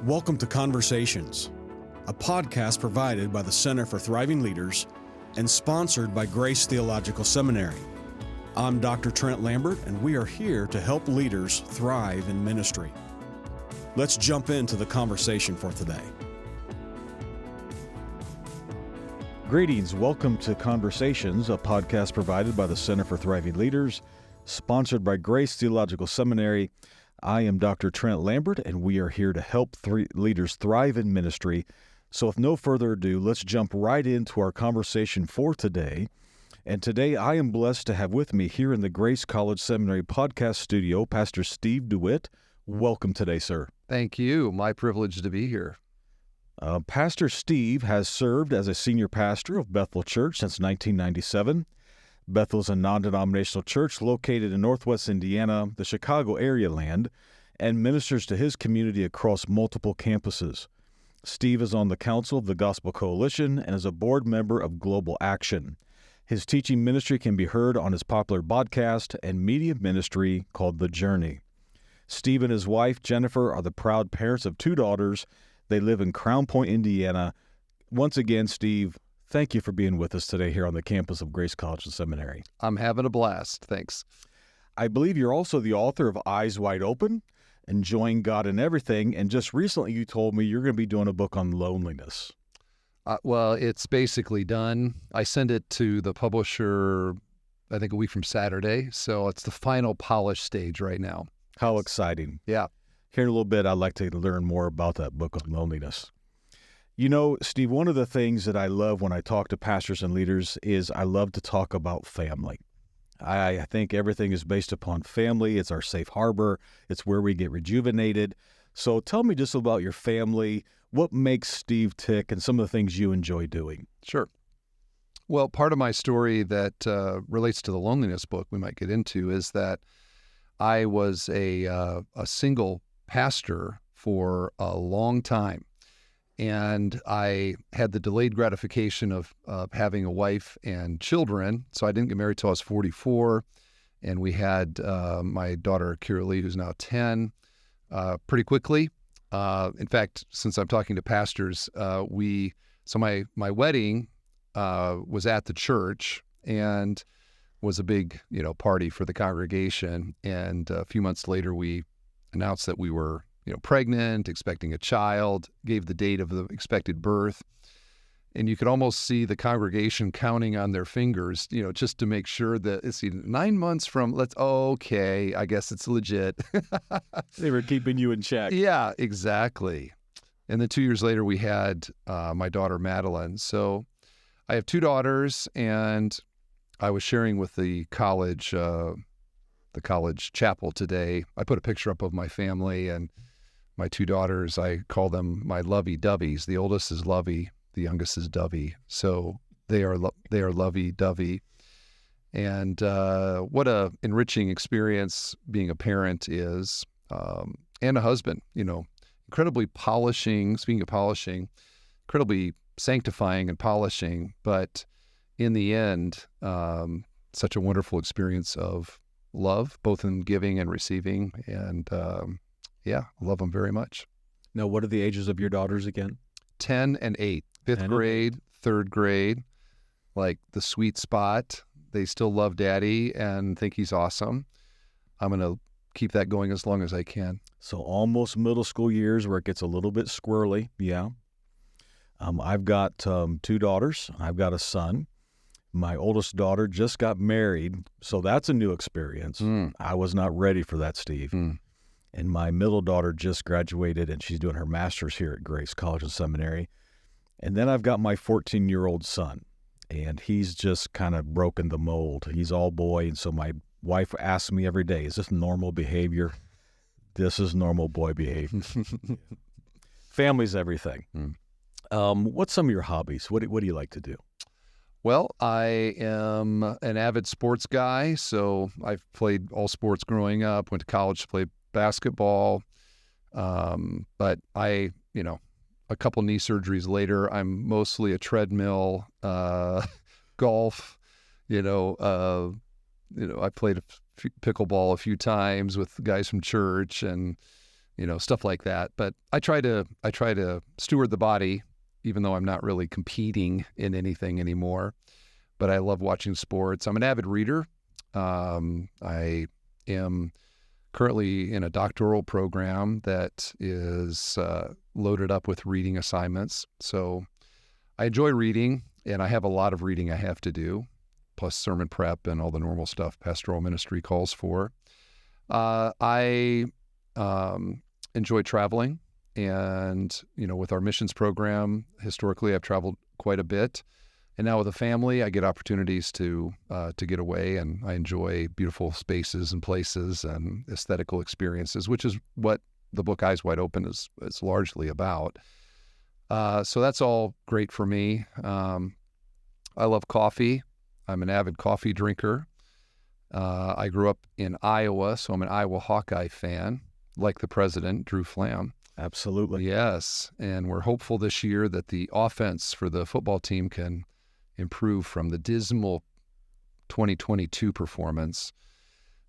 Welcome to Conversations, a podcast provided by the Center for Thriving Leaders and sponsored by Grace Theological Seminary. I'm Dr. Trent Lambert, and we are here to help leaders thrive in ministry. Let's jump into the conversation for today. Greetings. Welcome to Conversations, a podcast provided by the Center for Thriving Leaders, sponsored by Grace Theological Seminary. I am Dr. Trent Lambert, and we are here to help leaders thrive in ministry. So with no further ado, let's jump right into our conversation for today. And today I am blessed to have with me here in the Grace College Seminary podcast studio, Pastor Steve Dewitt. Welcome today, sir. Thank you. My privilege to be here. Pastor Steve has served as a senior pastor of Bethel Church since 1997. Bethel is a non-denominational church located in Northwest Indiana, the Chicago area land, and ministers to his community across multiple campuses. Steve is on the council of the Gospel Coalition and is a board member of Global Action. His teaching ministry can be heard on his popular podcast and media ministry called The Journey. Steve and his wife, Jennifer, are the proud parents of two daughters. They live in Crown Point, Indiana. Once again, Steve, thank you for being with us today here on the campus of Grace College and Seminary. I'm having a blast. Thanks. I believe you're also the author of Eyes Wide Open, Enjoying God in Everything, and just recently you told me you're going to be doing a book on loneliness. Well, it's basically done. I sent it to the publisher, I think a week from Saturday, so it's the final polish stage right now. How exciting. Yeah. Here in a little bit, I'd like to learn more about that book on loneliness. You know, Steve, one of the things that I love when I talk to pastors and leaders is I love to talk about family. I think everything is based upon family. It's our safe harbor. It's where we get rejuvenated. So tell me just about your family, what makes Steve tick, and some of the things you enjoy doing. Sure. Well, part of my story that relates to the loneliness book we might get into is that I was a single pastor for a long time. And I had the delayed gratification of having a wife and children. So I didn't get married till I was 44. And we had my daughter, Kira Lee, who's now 10, pretty quickly. In fact, since I'm talking to pastors, my wedding was at the church and was a big, party for the congregation. And a few months later, we announced that we were pregnant, expecting a child, gave the date of the expected birth. And you could almost see the congregation counting on their fingers, just to make sure that it's 9 months from okay, I guess it's legit. They were keeping you in check. Yeah, exactly. And then 2 years later, we had my daughter, Madeline. So I have two daughters, and I was sharing with the college chapel today. I put a picture up of my family and my two daughters. I call them my lovey-doveys. The oldest is Lovey, the youngest is Dovey. So they are lovey-dovey. And what a enriching experience being a parent is, and a husband. Incredibly polishing. Speaking of polishing, incredibly sanctifying and polishing. But in the end, such a wonderful experience of love, both in giving and receiving. And I love them very much. Now, what are the ages of your daughters again? 10 and 8, fifth grade, third grade, like the sweet spot. They still love daddy and think he's awesome. I'm going to keep that going as long as I can. So almost middle school years where it gets a little bit squirrely. Yeah. I've got two daughters. I've got a son. My oldest daughter just got married, so that's a new experience. I was not ready for that, Steve. And my middle daughter just graduated, and she's doing her master's here at Grace College and Seminary. And then I've got my 14-year-old son, and he's just kind of broken the mold. He's all boy, and so my wife asks me every day, is this normal behavior? This is normal boy behavior. Family's everything. What's some of your hobbies? What do you like to do? Well, I am an avid sports guy, so I've played all sports growing up, went to college to play basketball, but a couple knee surgeries later, I'm mostly a treadmill, golf, I played pickleball a few times with guys from church, and stuff like that. But I try to steward the body, even though I'm not really competing in anything anymore. But I love watching sports. I'm an avid reader. I am currently in a doctoral program that is loaded up with reading assignments. So I enjoy reading, and I have a lot of reading I have to do, plus sermon prep and all the normal stuff pastoral ministry calls for. I enjoy traveling, and with our missions program, historically I've traveled quite a bit. And now with a family, I get opportunities to get away, and I enjoy beautiful spaces and places and aesthetical experiences, which is what the book Eyes Wide Open is largely about. So that's all great for me. I love coffee. I'm an avid coffee drinker. I grew up in Iowa, so I'm an Iowa Hawkeye fan, like the president, Drew Flam. Absolutely. Yes, and we're hopeful this year that the offense for the football team can improve from the dismal 2022 performance.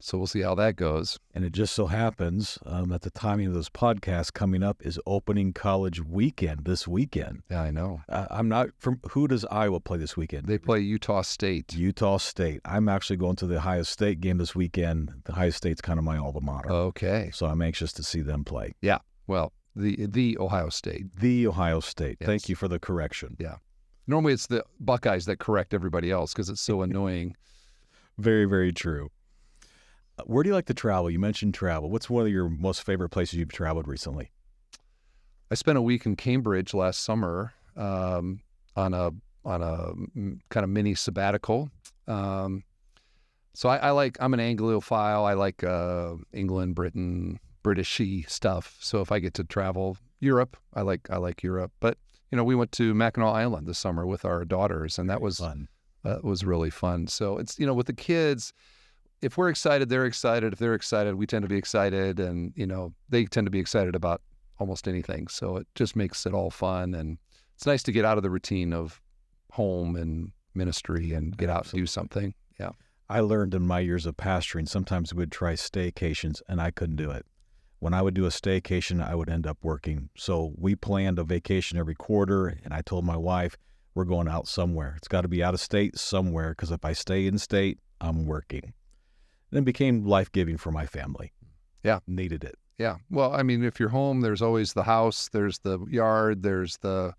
So we'll see how that goes. And it just so happens at the timing of this podcast coming up is opening college weekend this weekend. Yeah, I know. I'm not from. Who does Iowa play this weekend? They play Utah State. Utah State. I'm actually going to the Ohio State game this weekend. The Ohio State's kind of my alma mater. Okay. So I'm anxious to see them play. Yeah. Well, the Ohio State. The Ohio State. Yes. Thank you for the correction. Yeah. Normally it's the Buckeyes that correct everybody else because it's so annoying. Very, very true. Where do you like to travel? You mentioned travel. What's one of your most favorite places you've traveled recently? I spent a week in Cambridge last summer on a kind of mini sabbatical. So I'm an Anglophile. I like England, Britain, Britishy stuff. So if I get to travel Europe, I like Europe. But we went to Mackinac Island this summer with our daughters, and that was fun. That was really fun. So it's with the kids, if we're excited, they're excited. If they're excited, we tend to be excited, and they tend to be excited about almost anything. So it just makes it all fun, and it's nice to get out of the routine of home and ministry and get out and do something. Yeah. I learned in my years of pastoring, sometimes we'd try staycations, and I couldn't do it. When I would do a staycation, I would end up working. So we planned a vacation every quarter, and I told my wife, we're going out somewhere. It's got to be out of state somewhere, because if I stay in state, I'm working. And it became life-giving for my family. Yeah. Needed it. Yeah. Well, I mean, if you're home, there's always the house, there's the yard, there's the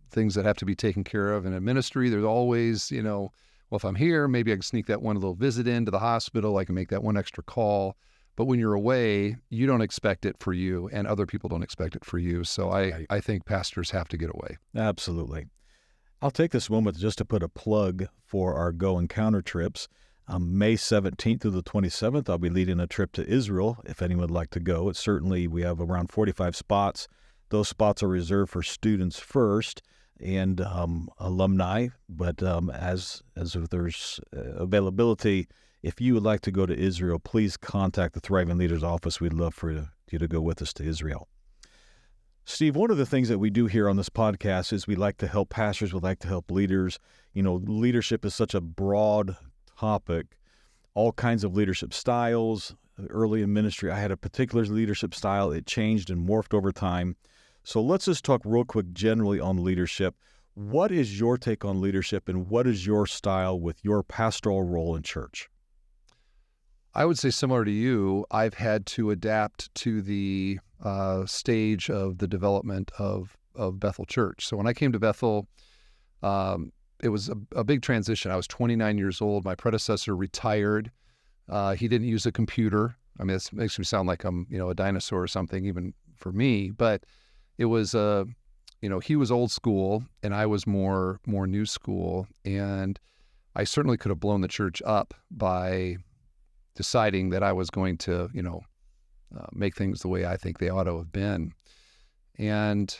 things that have to be taken care of. And in ministry, there's always, well, if I'm here, maybe I can sneak that one little visit into the hospital. I can make that one extra call. But when you're away, you don't expect it for you, and other people don't expect it for you. So I think pastors have to get away. Absolutely. I'll take this moment just to put a plug for our Go Encounter trips. May 17th through the 27th, I'll be leading a trip to Israel if anyone would like to go. We have around 45 spots. Those spots are reserved for students first and alumni. But as if there's availability, if you would like to go to Israel, please contact the Thriving Leaders Office. We'd love for you to go with us to Israel. Steve, one of the things that we do here on this podcast is we like to help pastors. We like to help leaders. Leadership is such a broad topic, all kinds of leadership styles. Early in ministry, I had a particular leadership style. It changed and morphed over time. So let's just talk real quick generally on leadership. What is your take on leadership, and what is your style with your pastoral role in church? I would say similar to you, I've had to adapt to the stage of the development of Bethel Church. So when I came to Bethel, it was a big transition. I was 29 years old. My predecessor retired. He didn't use a computer. I mean, this makes me sound like I'm, a dinosaur or something, even for me. But it was, he was old school, and I was more new school. And I certainly could have blown the church up by deciding that I was going to, make things the way I think they ought to have been. And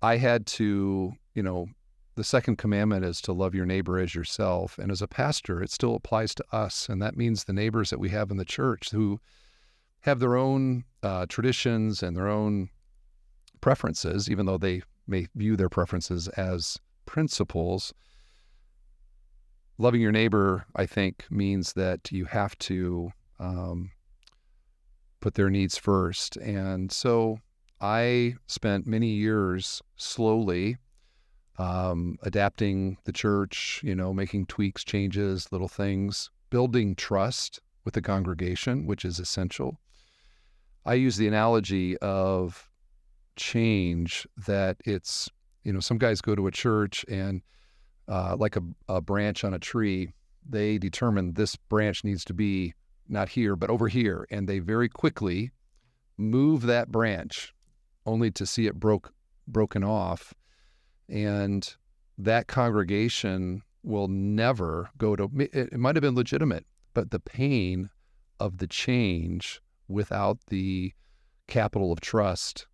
I had to, the second commandment is to love your neighbor as yourself. And as a pastor, it still applies to us. And that means the neighbors that we have in the church who have their own traditions and their own preferences, even though they may view their preferences as principles. Loving your neighbor, I think, means that you have to put their needs first. And so I spent many years slowly adapting the church, making tweaks, changes, little things, building trust with the congregation, which is essential. I use the analogy of change that it's, some guys go to a church and like a branch on a tree, they determine this branch needs to be not here, but over here. And they very quickly move that branch only to see it broken off. And that congregation will never go to, it might have been legitimate, but the pain of the change without the capital of trust,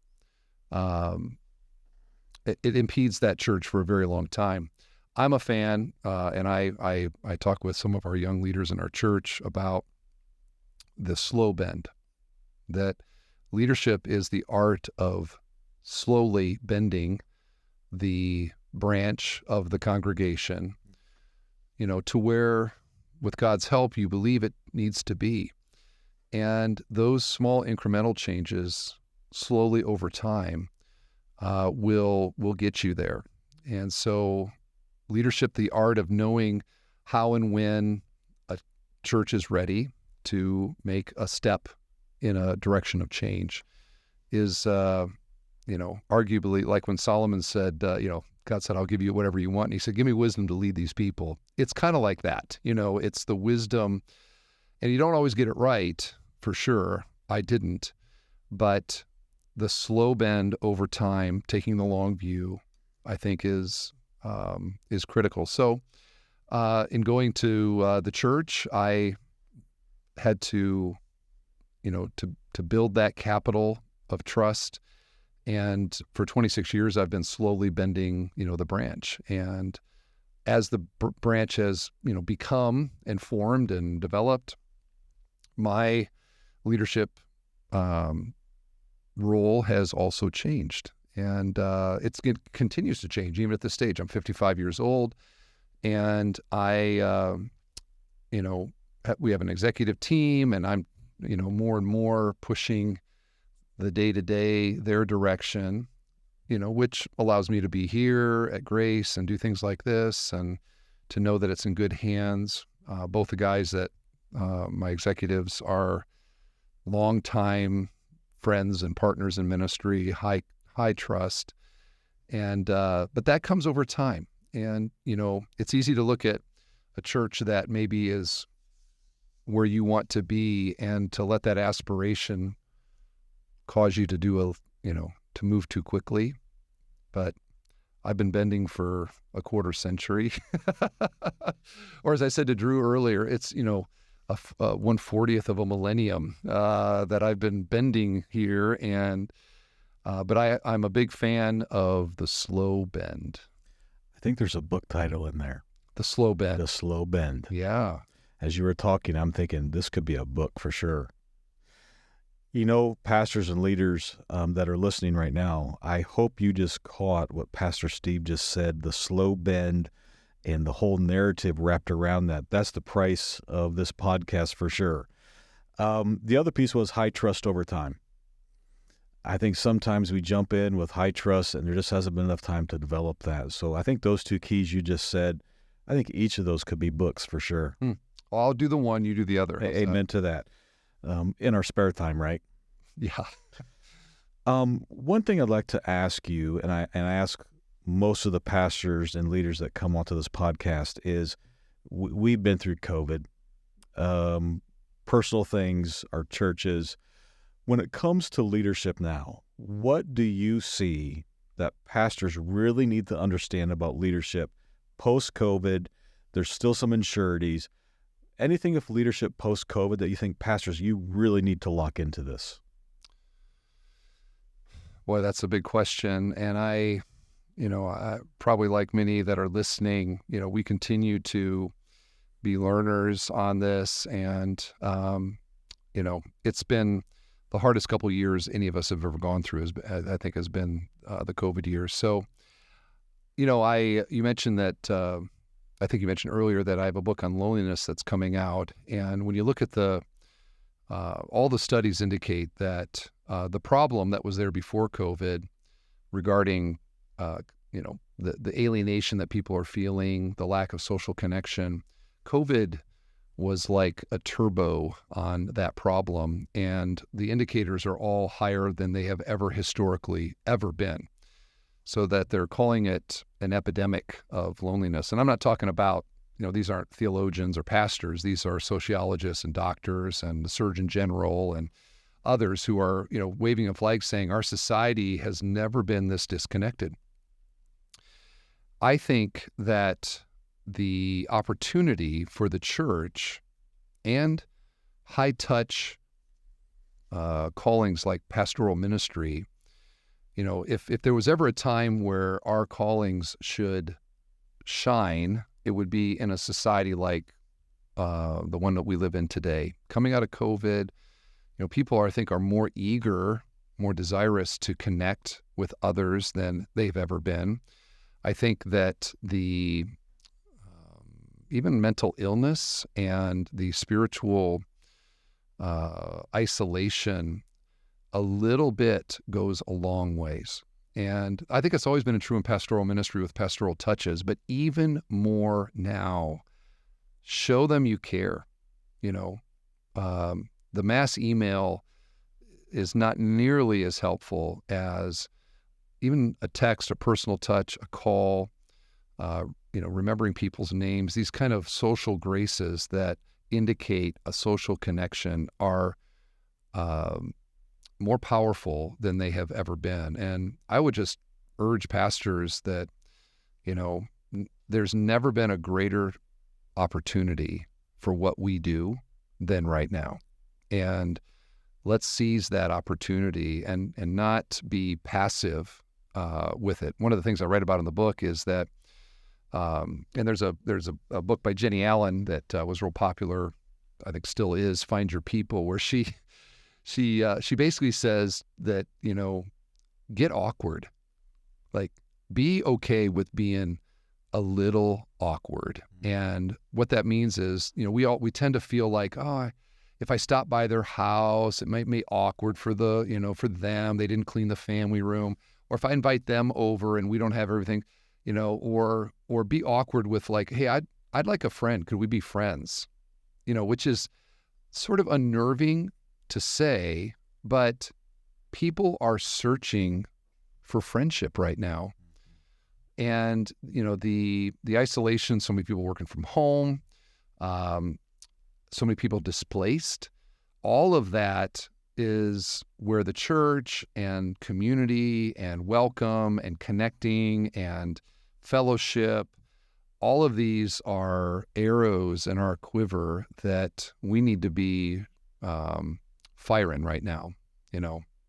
it impedes that church for a very long time. I'm a fan, and I talk with some of our young leaders in our church about the slow bend, that leadership is the art of slowly bending the branch of the congregation, to where, with God's help, you believe it needs to be. And those small incremental changes slowly over time will get you there. And so leadership, the art of knowing how and when a church is ready to make a step in a direction of change, is, arguably like when Solomon said, God said, I'll give you whatever you want. And he said, give me wisdom to lead these people. It's kind of like that. It's the wisdom, and you don't always get it right, for sure. I didn't. But the slow bend over time, taking the long view, I think is critical. So in going to the church, I had to build that capital of trust. And for 26 years, I've been slowly bending, the branch. And as the branch has, become and formed and developed, my leadership role has also changed. And it continues to change, even at this stage. I'm 55 years old, and we have an executive team, and I'm, more and more pushing the day-to-day, their direction, which allows me to be here at Grace and do things like this, and to know that it's in good hands. Both the guys that my executives are longtime friends and partners in ministry, high trust, and but that comes over time. And it's easy to look at a church that maybe is where you want to be, and to let that aspiration cause you to to move too quickly. But I've been bending for a quarter century, or as I said to Drew earlier, it's 1/40th of a millennium that I've been bending here, and but I'm a big fan of the slow bend. I think there's a book title in there. The Slow Bend. The Slow Bend. Yeah. As you were talking, I'm thinking this could be a book for sure. Pastors and leaders that are listening right now, I hope you just caught what Pastor Steve just said, the slow bend and the whole narrative wrapped around that. That's the price of this podcast for sure. The other piece was high trust over time. I think sometimes we jump in with high trust and there just hasn't been enough time to develop that. So I think those two keys you just said, I think each of those could be books for sure. Well, I'll do the one, you do the other. Amen to that. In our spare time, right? Yeah. One thing I'd like to ask you, and I ask most of the pastors and leaders that come onto this podcast, is we've been through COVID, personal things, our churches. When it comes to leadership now, what do you see that pastors really need to understand about leadership post-COVID? There's still some insecurities. Anything of leadership post-COVID that you think, pastors, you really need to lock into this? Boy, that's a big question. And I probably like many that are listening, we continue to be learners on this. And, it's been the hardest couple of years any of us have ever gone through, I think, has been the COVID years. So, you mentioned that, I think you mentioned earlier that I have a book on loneliness that's coming out. And when you look at the all the studies indicate that the problem that was there before COVID regarding, the alienation that people are feeling, the lack of social connection, COVID was like a turbo on that problem, and the indicators are all higher than they have ever historically ever been, so that they're calling it an epidemic of loneliness. And I'm not talking about, these aren't theologians or pastors. These are sociologists and doctors and the Surgeon General and others who are, waving a flag saying our society has never been this disconnected. I think that the opportunity for the church and high-touch callings like pastoral ministry, if there was ever a time where our callings should shine, it would be in a society like the one that we live in today. Coming out of COVID, people I think are more eager, more desirous to connect with others than they've ever been. I think that the even mental illness and the spiritual isolation a little bit goes a long ways. And I think it's always been true in pastoral ministry with pastoral touches, but even more now, show them you care. The mass email is not nearly as helpful as even a text, a personal touch, a call, remembering people's names. These kind of social graces that indicate a social connection are more powerful than they have ever been. And I would just urge pastors that, there's never been a greater opportunity for what we do than right now. And let's seize that opportunity and not be passive with it. One of the things I write about in the book is that, and there's a book by Jenny Allen that was real popular, I think still is, Find Your People, where she basically says that, get awkward, like be okay with being a little awkward. And what that means is, we tend to feel like, if I stop by their house, it might be awkward for for them. They didn't clean the family room. Or if I invite them over and we don't have everything, or be awkward with like, hey, I'd like a friend. Could we be friends? Which is sort of unnerving to say, but people are searching for friendship right now. And, the isolation, so many people working from home, so many people displaced, all of that is where the church and community and welcome and connecting and fellowship, all of these are arrows in our quiver that we need to be firing right now.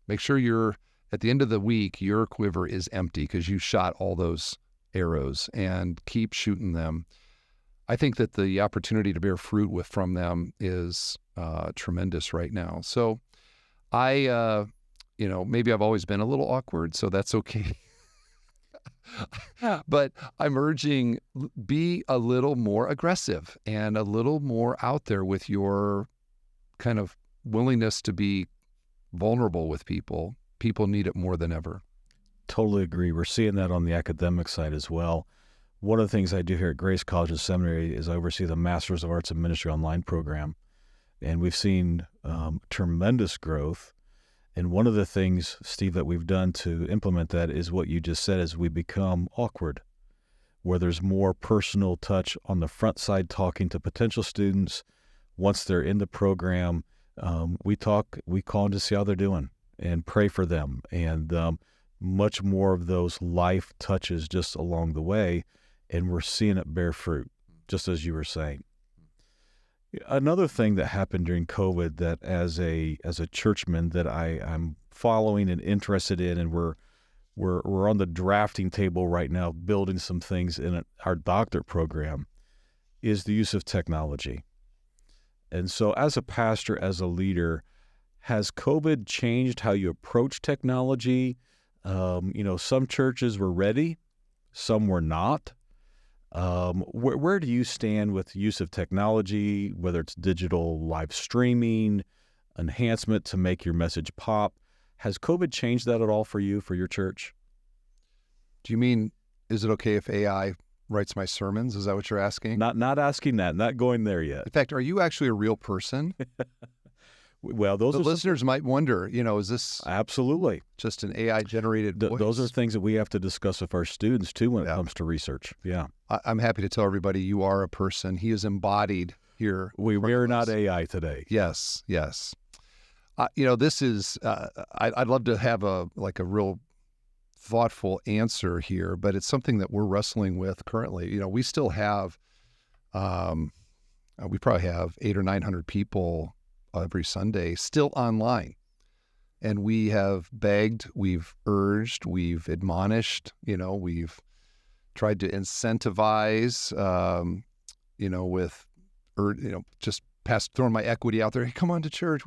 Make sure at the end of the week, your quiver is empty because you shot all those arrows, and keep shooting them. I think that the opportunity to bear fruit from them is tremendous right now. So I, maybe I've always been a little awkward, so that's okay. But I'm urging, be a little more aggressive and a little more out there with your kind of willingness to be vulnerable with people. People need it more than ever. Totally agree. We're seeing that on the academic side as well. One of the things I do here at Grace College and Seminary is I oversee the Masters of Arts in Ministry online program. And we've seen tremendous growth. And one of the things, Steve, that we've done to implement that is what you just said, is we become awkward, where there's more personal touch on the front side, talking to potential students. Once they're in the program, we call them to see how they're doing and pray for them. And much more of those life touches just along the way. And we're seeing it bear fruit, just as you were saying. Another thing that happened during COVID that as a churchman that I'm following and interested in, and we're on the drafting table right now building some things in our doctorate program, is the use of technology. And so as a pastor, as a leader, has COVID changed how you approach technology? Some churches were ready, some were not. Where do you stand with use of technology, whether it's digital live streaming, enhancement to make your message pop. Has COVID changed that at all for you, for your church? Do you mean, is it okay if AI writes my sermons? Is that what you're asking? Not asking that, not going there yet. In fact, are you actually a real person? Well, those The are listeners might wonder, is this absolutely just an AI-generated voice? those are things that we have to discuss with our students too when it comes to research. Yeah, I'm happy to tell everybody you are a person. He is embodied here. we are not AI today. Yes. This is. I'd love to have a real thoughtful answer here, but it's something that we're wrestling with currently. We still have, we probably have 800 or 900 people every Sunday still online. And we have begged, we've urged, we've admonished, we've tried to incentivize, just throwing my equity out there. Hey, come on to church.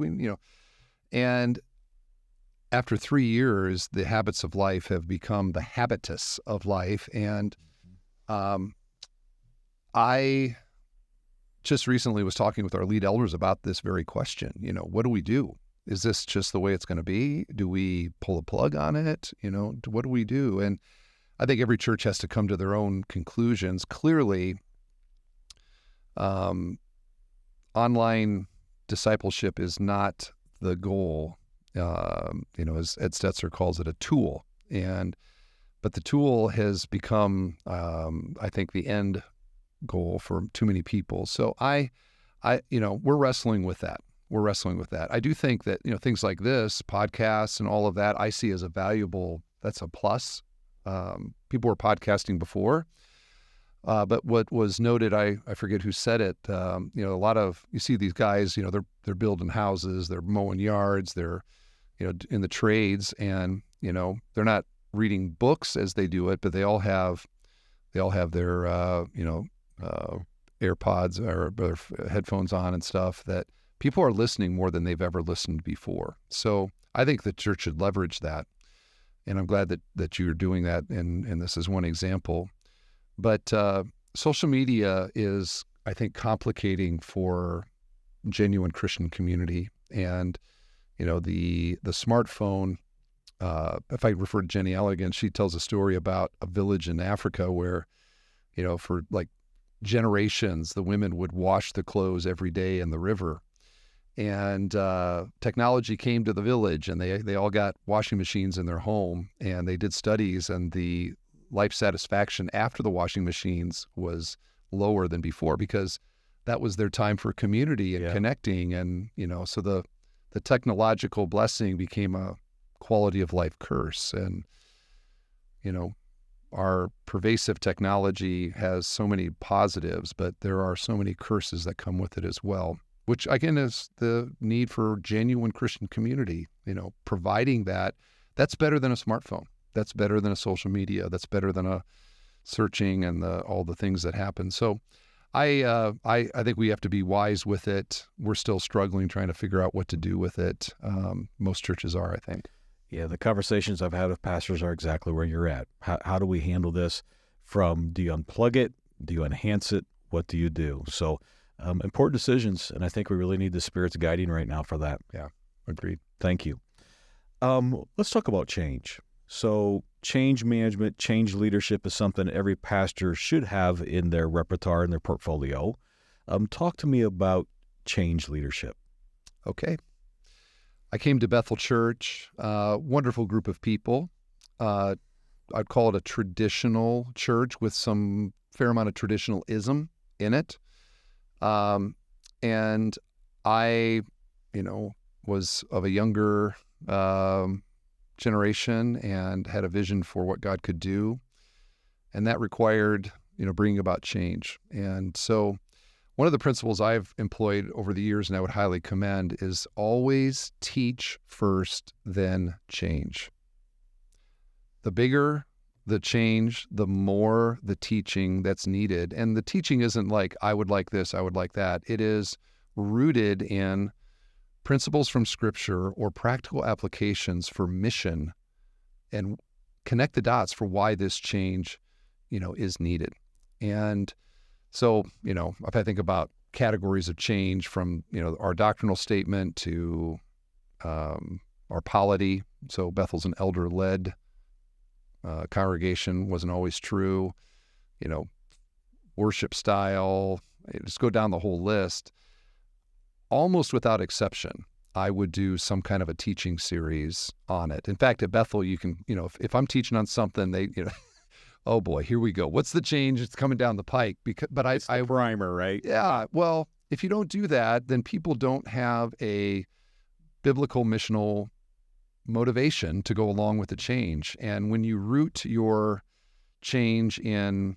And after 3 years, the habits of life have become the habitus of life. And I just recently was talking with our lead elders about this very question. What do we do? Is this just the way it's going to be? Do we pull a plug on it? What do we do? And I think every church has to come to their own conclusions. Clearly, online discipleship is not the goal. As Ed Stetzer calls it, a tool. But the tool has become, I think, the end goal for too many people. So we're wrestling with that. I do think that, things like this, podcasts and all of that, I see as a valuable, that's a plus. People were podcasting before. But what was noted, I forget who said it, a lot of, you see these guys, they're building houses, they're mowing yards, they're, in the trades, and, they're not reading books as they do it, but they all have their, AirPods or their headphones on and stuff, that people are listening more than they've ever listened before. So I think the church should leverage that. And I'm glad that you're doing that. And this is one example. But social media is, I think, complicating for genuine Christian community. And, the smartphone, if I refer to Jenny Allegan, she tells a story about a village in Africa where, for like generations, the women would wash the clothes every day in the river. And technology came to the village, and they all got washing machines in their home. And they did studies, and the life satisfaction after the washing machines was lower than before, because that was their time for community and connecting. And, so the technological blessing became a quality of life curse. And, our pervasive technology has so many positives, but there are so many curses that come with it as well, which again is the need for genuine Christian community, providing that's better than a smartphone. That's better than a social media. That's better than a searching and all the things that happen. So I think we have to be wise with it. We're still struggling, trying to figure out what to do with it. Most churches are, I think. Yeah, the conversations I've had with pastors are exactly where you're at. How do we handle this? Do you unplug it? Do you enhance it? What do you do? So important decisions, and I think we really need the Spirit's guiding right now for that. Yeah, agreed. Thank you. Let's talk about change. So change management, change leadership is something every pastor should have in their repertoire, in their portfolio. Talk to me about change leadership. Okay. I came to Bethel Church, wonderful group of people. I'd call it a traditional church with some fair amount of traditionalism in it. And I, was of a younger generation and had a vision for what God could do. And that required, bringing about change. And so one of the principles I've employed over the years, and I would highly commend, is always teach first, then change. The bigger the change, the more the teaching that's needed. And the teaching isn't like, I would like this, I would like that. It is rooted in principles from Scripture or practical applications for mission, and connect the dots for why this change, is needed. And so, if I think about categories of change from, our doctrinal statement to our polity. So Bethel's an elder-led congregation, wasn't always true. Worship style, just go down the whole list. Almost without exception, I would do some kind of a teaching series on it. In fact, at Bethel, you can, if I'm teaching on something, they, oh boy, here we go. What's the change? It's coming down the pike. But It's the primer, right? Yeah. Well, if you don't do that, then people don't have a biblical missional motivation to go along with the change. And when you root your change in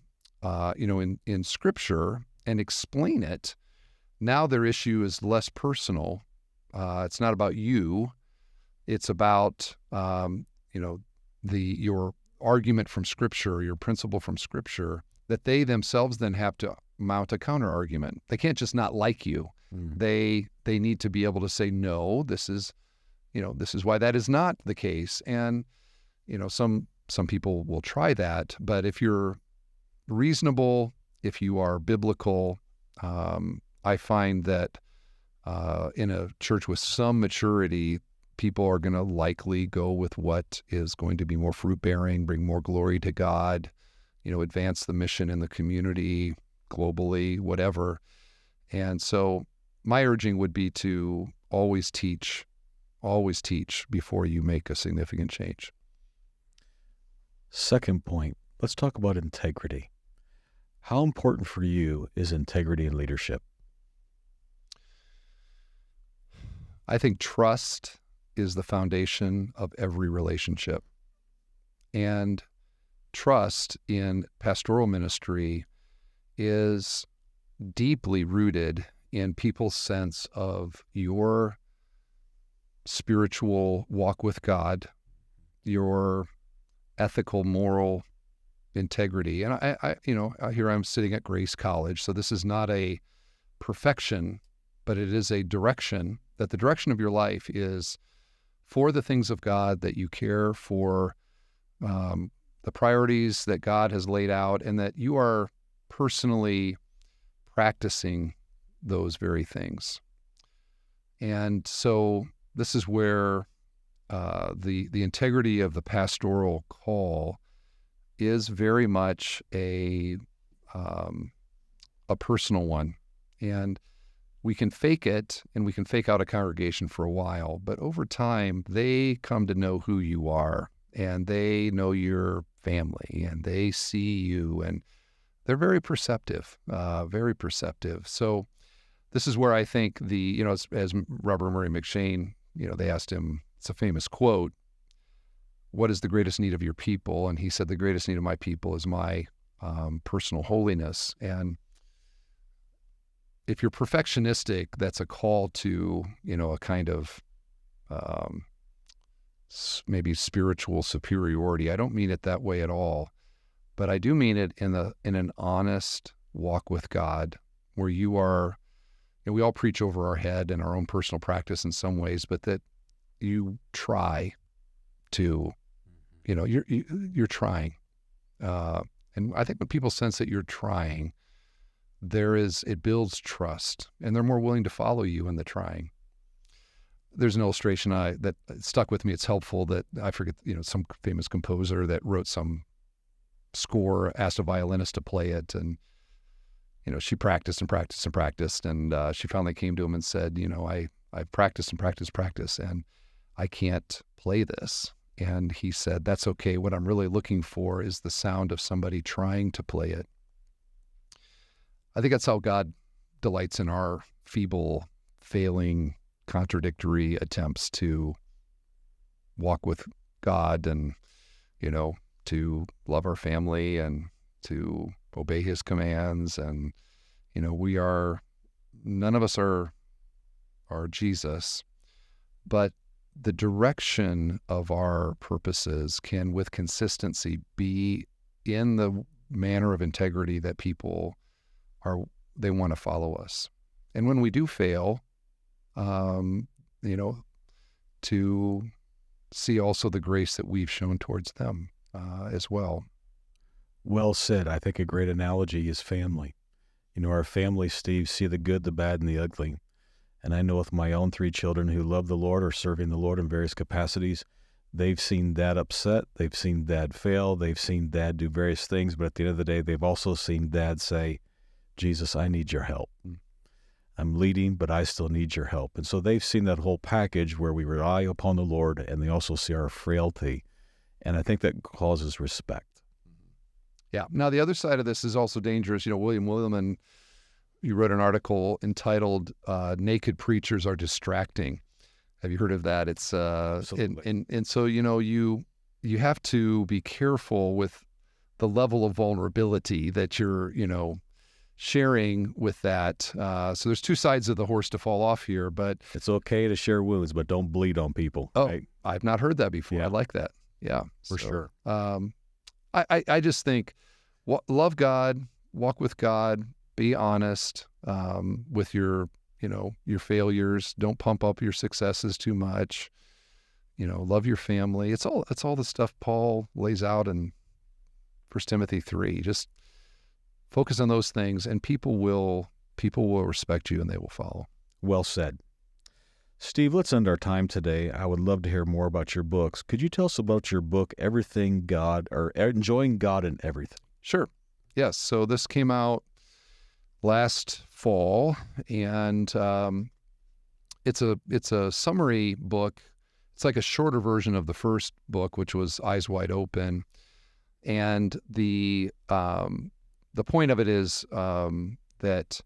Scripture and explain it, now their issue is less personal. It's not about you. It's about your argument from Scripture, your principle from Scripture, that they themselves then have to mount a counter argument. They can't just not like you. They need to be able to say, no, this is why that is not the case. And some people will try that, but if you're reasonable, if you are biblical, I find that in a church with some maturity, people are going to likely go with what is going to be more fruit-bearing, bring more glory to God, advance the mission in the community, globally, whatever. And so my urging would be to always teach before you make a significant change. Second point, let's talk about integrity. How important for you is integrity in leadership? I think trust is the foundation of every relationship. And trust in pastoral ministry is deeply rooted in people's sense of your spiritual walk with God, your ethical, moral integrity. And here I'm sitting at Grace College, so this is not a perfection, but it is a direction, that the direction of your life is for the things of God, that you care for the priorities that God has laid out, and that you are personally practicing those very things. And so this is where the integrity of the pastoral call is very much a personal one. And we can fake it, and we can fake out a congregation for a while, but over time, they come to know who you are, and they know your family, and they see you, and they're very perceptive, very perceptive. So this is where I think as Robert Murray McShane, they asked him, it's a famous quote, what is the greatest need of your people? And he said, the greatest need of my people is my personal holiness. And if you're perfectionistic, that's a call to, a kind of maybe spiritual superiority. I don't mean it that way at all, but I do mean it in an honest walk with God, where you are, we all preach over our head in our own personal practice in some ways, but that you try to, you're trying. And I think when people sense that you're trying, it builds trust, and they're more willing to follow you in the trying. There's an illustration that stuck with me. It's helpful that I forget, some famous composer that wrote some score, asked a violinist to play it, and she practiced and practiced and practiced, and she finally came to him and said, I've practiced and practiced, and I can't play this. And he said, that's okay. What I'm really looking for is the sound of somebody trying to play it. I think that's how God delights in our feeble, failing, contradictory attempts to walk with God and, to love our family and to obey his commands. And, none of us are Jesus, but the direction of our purposes can, with consistency, be in the manner of integrity that people they want to follow us. And when we do fail, to see also the grace that we've shown towards them as well. Well said. I think a great analogy is family. Our family, Steve, see the good, the bad, and the ugly. And I know with my own 3 children who love the Lord or serving the Lord in various capacities, they've seen Dad upset, they've seen Dad fail, they've seen Dad do various things, but at the end of the day, they've also seen Dad say, Jesus, I need your help. I'm leading, but I still need your help. And so they've seen that whole package where we rely upon the Lord, and they also see our frailty. And I think that causes respect. Yeah. Now, the other side of this is also dangerous. William Williman, you wrote an article entitled "Naked Preachers Are Distracting." Have you heard of that? It's and so you have to be careful with the level of vulnerability that you're sharing with that. So there's 2 sides of the horse to fall off here, but it's okay to share wounds, but don't bleed on people. Oh, right? I've not heard that before. Yeah. I like that. Yeah, for sure. I just think love God, walk with God, be honest with your failures. Don't pump up your successes too much. Love your family. It's all the stuff Paul lays out in 1 Timothy 3. Just focus on those things, and people will respect you and they will follow. Well said. Steve, let's end our time today. I would love to hear more about your books. Could you tell us about your book, Everything God, or Enjoying God in Everything? Sure. Yes. So this came out last fall, and it's a summary book. It's like a shorter version of the first book, which was Eyes Wide Open. And the point of it is that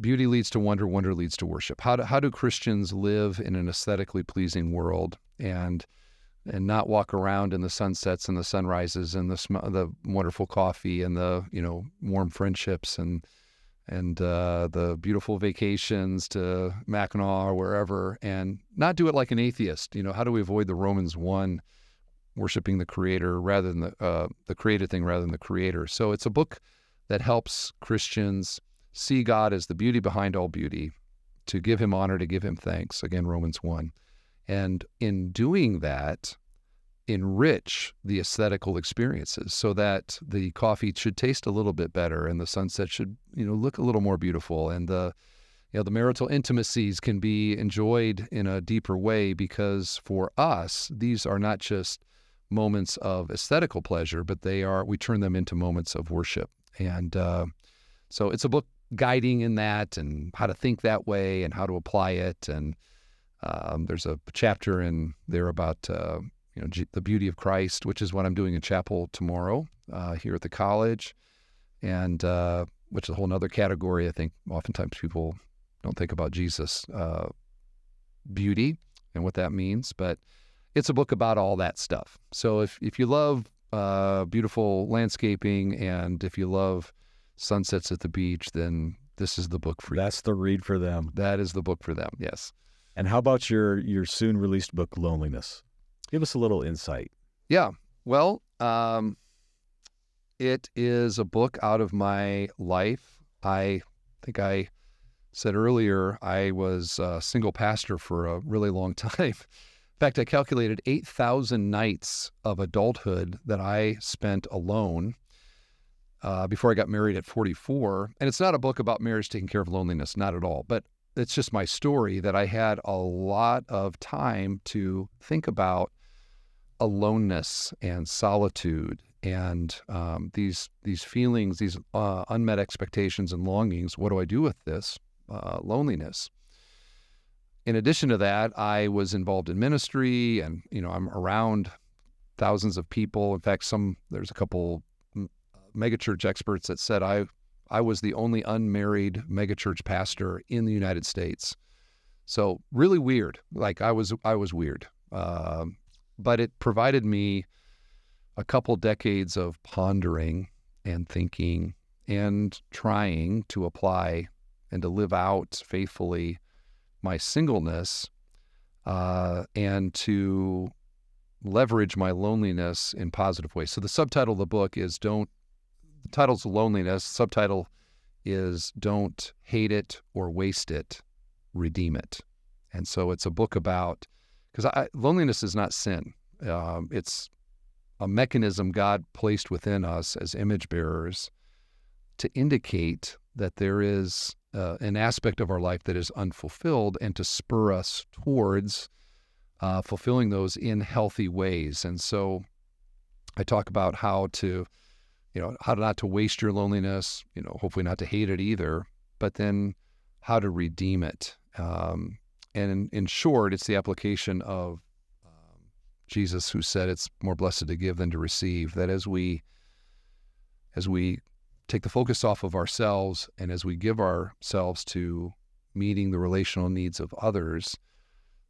beauty leads to wonder, wonder leads to worship. How do Christians live in an aesthetically pleasing world and not walk around in the sunsets and the sunrises and the wonderful coffee and the warm friendships and the beautiful vacations to Mackinac or wherever, and not do it like an atheist? How do we avoid the Romans 1, worshiping the Creator rather than the created thing rather than the Creator? So it's a book that helps Christians see God as the beauty behind all beauty, to give Him honor, to give Him thanks. Again, Romans 1. And in doing that, enrich the aesthetical experiences so that the coffee should taste a little bit better and the sunset should, look a little more beautiful, and the marital intimacies can be enjoyed in a deeper way, because for us, these are not just moments of aesthetical pleasure, but we turn them into moments of worship. And so it's a book guiding in that, and how to think that way and how to apply it. And there's a chapter in there about the beauty of Christ, which is what I'm doing in chapel tomorrow here at the college, and which is a whole nother category. I think oftentimes people don't think about Jesus' beauty and what that means, but it's a book about all that stuff. So if you love beautiful landscaping, and if you love sunsets at the beach, then this is the book for you. That's the read for them. That is the book for them, yes. And how about your soon-released book, Loneliness? Give us a little insight. Yeah. Well, it is a book out of my life. I think I said earlier I was a single pastor for a really long time. In fact, I calculated 8,000 nights of adulthood that I spent alone before I got married at 44. And it's not a book about marriage taking care of loneliness, not at all. But it's just my story that I had a lot of time to think about aloneness and solitude and these feelings, these unmet expectations and longings. What do I do with this loneliness? In addition to that, I was involved in ministry, and I'm around thousands of people. In fact, there's a couple megachurch experts that said I was the only unmarried megachurch pastor in the United States. So really weird. Like I was weird. But it provided me a couple decades of pondering and thinking and trying to apply and to live out faithfully my singleness and to leverage my loneliness in positive ways. So the subtitle of the book is the title's Loneliness. Subtitle is Don't Hate It or Waste It, Redeem It. And so it's a book about, because loneliness is not sin. It's a mechanism God placed within us as image bearers to indicate that there is an aspect of our life that is unfulfilled, and to spur us towards fulfilling those in healthy ways. And so I talk about how not to waste your loneliness, hopefully not to hate it either, but then how to redeem it. And in short, it's the application of Jesus, who said it's more blessed to give than to receive, that as we take the focus off of ourselves and as we give ourselves to meeting the relational needs of others,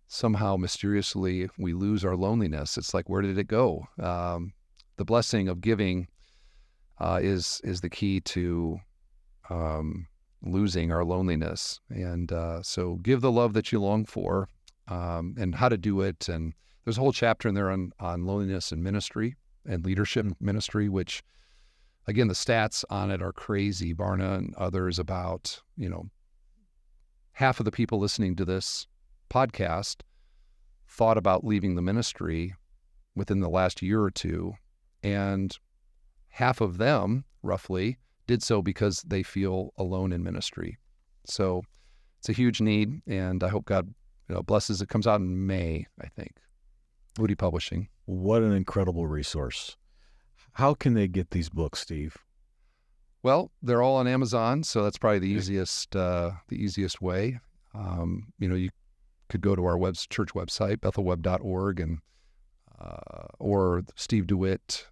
somehow mysteriously we lose our loneliness. It's like, where did it go? The blessing of giving is the key to losing our loneliness. And so give the love that you long for, and how to do it. And there's a whole chapter in there on loneliness and ministry and leadership ministry, which, again, the stats on it are crazy. Barna and others about, half of the people listening to this podcast thought about leaving the ministry within the last year or two, and half of them, roughly, did so because they feel alone in ministry. So it's a huge need, and I hope God blesses. It comes out in May, I think. Moody Publishing. What an incredible resource. How can they get these books, Steve? Well, they're all on Amazon, so that's probably the easiest way. You could go to our church website, bethelweb.org, and or Steve Dewitt.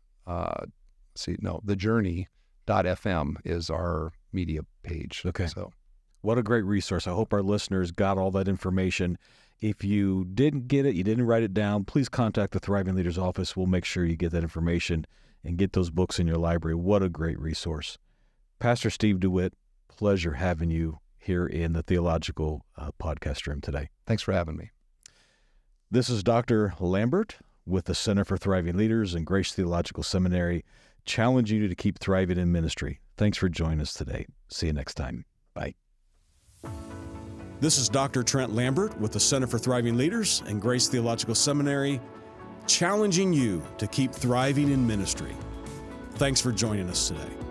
thejourney.fm is our media page. Okay. So, what a great resource. I hope our listeners got all that information. If you didn't get it, you didn't write it down, please contact the Thriving Leaders Office. We'll make sure you get that information and get those books in your library. What a great resource. Pastor Steve Dewitt, pleasure having you here in the Theological podcast room today. Thanks for having me. This is Dr. Lambert with the Center for Thriving Leaders and Grace Theological Seminary, challenging you to keep thriving in ministry. Thanks for joining us today. See you next time. Bye. This is Dr. Trent Lambert with the Center for Thriving Leaders and Grace Theological Seminary, challenging you to keep thriving in ministry. Thanks for joining us today.